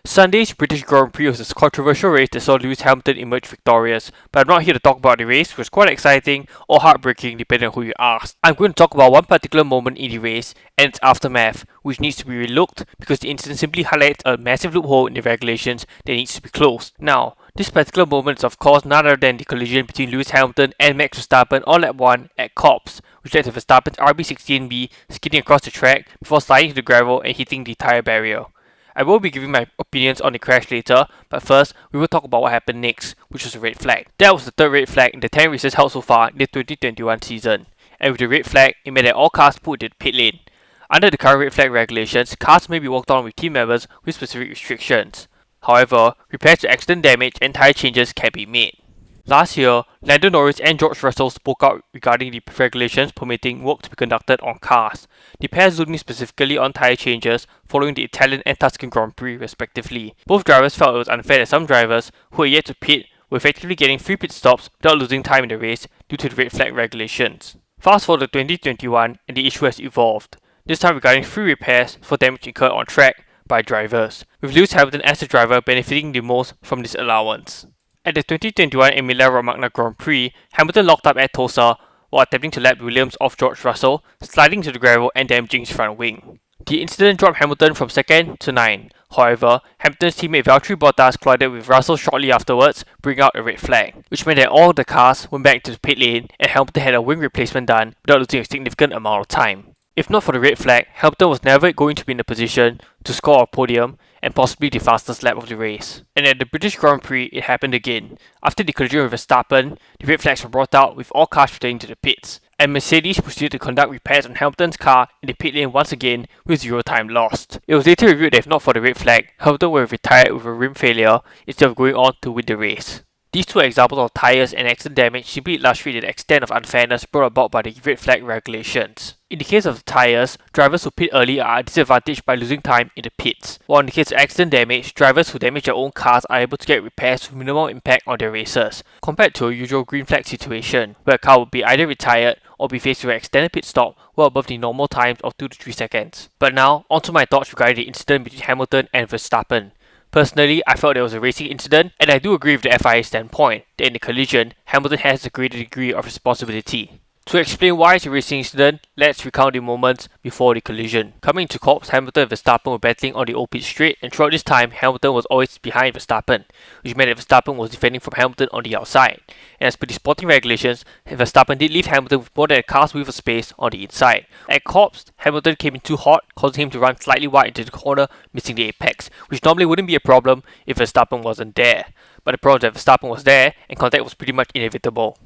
Sunday's British Grand Prix was a controversial race that saw Lewis Hamilton emerge victorious, but I'm not here to talk about the race, which was quite exciting or heartbreaking depending on who you ask. I'm going to talk about one particular moment in the race and its aftermath, which needs to be relooked because the incident simply highlights a massive loophole in the regulations that needs to be closed. Now, this particular moment is of course none other than the collision between Lewis Hamilton and Max Verstappen on lap 1 at Copse, which led to Verstappen's RB16B skidding across the track before sliding to the gravel and hitting the tyre barrier. I will be giving my opinions on the crash later, but first, we will talk about what happened next, which was a red flag. That was the third red flag in the 10 races held so far in the 2021 season, and with the red flag, it meant that all cars put into the pit lane. Under the current red flag regulations, cars may be walked on with team members with specific restrictions. However, repairs to accident damage and tyre changes can be made. Last year, Lando Norris and George Russell spoke out regarding the regulations permitting work to be conducted on cars, the pair zooming specifically on tyre changes following the Italian and Tuscan Grand Prix respectively. Both drivers felt it was unfair that some drivers, who are yet to pit, were effectively getting free pit stops without losing time in the race due to the red flag regulations. Fast forward to 2021 and the issue has evolved, this time regarding free repairs for damage incurred on track by drivers, with Lewis Hamilton as the driver benefiting the most from this allowance. At the 2021 Emilia-Romagna Grand Prix, Hamilton locked up at Tulsa while attempting to lap Williams off George Russell, sliding to the gravel and damaging his front wing. The incident dropped Hamilton from 2nd to 9th. However, Hamilton's teammate Valtteri Bottas collided with Russell shortly afterwards, bringing out a red flag, which meant that all the cars went back to the pit lane and Hamilton had a wing replacement done without losing a significant amount of time. If not for the red flag, Hamilton was never going to be in a position to score a podium and possibly the fastest lap of the race. And at the British Grand Prix, it happened again. After the collision with Verstappen, the red flags were brought out with all cars returning to the pits, and Mercedes proceeded to conduct repairs on Hamilton's car in the pit lane once again with zero time lost. It was later revealed that if not for the red flag, Hamilton would have retired with a rim failure instead of going on to win the race. These two examples of tyres and accident damage simply illustrate the extent of unfairness brought about by the red flag regulations. In the case of the tyres, drivers who pit early are disadvantaged by losing time in the pits, while in the case of accident damage, drivers who damage their own cars are able to get repairs with minimal impact on their races, compared to a usual green flag situation, where a car would be either retired or be faced with an extended pit stop well above the normal times of 2 to 3 seconds. But now, onto my thoughts regarding the incident between Hamilton and Verstappen. Personally, I felt there was a racing incident, and I do agree with the FIA standpoint that in the collision, Hamilton has a greater degree of responsibility. To explain why it's a racing incident, let's recount the moments before the collision. Coming to Copse, Hamilton and Verstappen were battling on the old pit straight, and throughout this time, Hamilton was always behind Verstappen, which meant that Verstappen was defending from Hamilton on the outside. And as per the sporting regulations, Verstappen did leave Hamilton with more than a car's worth of space on the inside. At Copse, Hamilton came in too hot, causing him to run slightly wide into the corner, missing the apex, which normally wouldn't be a problem if Verstappen wasn't there. But the problem is that Verstappen was there, and contact was pretty much inevitable,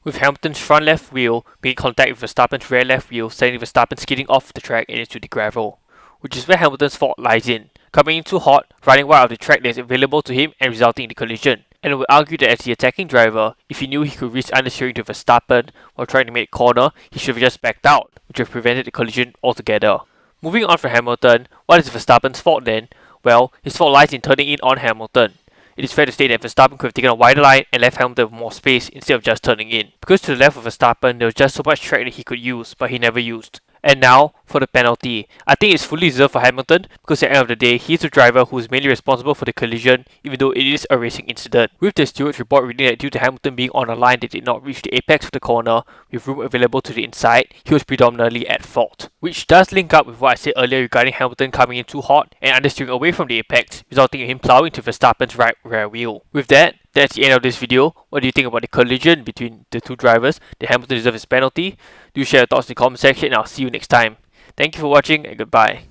with Hamilton's front left wheel making contact with Verstappen's rear left wheel, sending Verstappen skidding off the track and into the gravel, which is where Hamilton's fault lies in, coming in too hot, running wide of the track that is available to him and resulting in the collision. And I would argue that as the attacking driver, if he knew he could risk understeering to Verstappen while trying to make a corner, he should have just backed out, which would have prevented the collision altogether. Moving on from Hamilton, what is Verstappen's fault then? Well, his fault lies in turning in on Hamilton. It is fair to state that Verstappen could have taken a wider line and left Hamilton with more space instead of just turning in, because to the left of Verstappen there was just so much track that he could use, but he never used. And now, for the penalty. I think it's fully deserved for Hamilton, because at the end of the day, he's the driver who is mainly responsible for the collision, even though it is a racing incident. With the stewards report reading that due to Hamilton being on a line that did not reach the apex of the corner, with room available to the inside, he was predominantly at fault. Which does link up with what I said earlier regarding Hamilton coming in too hot and understeering away from the apex, resulting in him plowing to Verstappen's right rear wheel. With that, that's the end of this video. What do you think about the collision between the two drivers? Did Hamilton deserve his penalty? Do share your thoughts in the comment section and I'll see you next time. Thank you for watching and goodbye.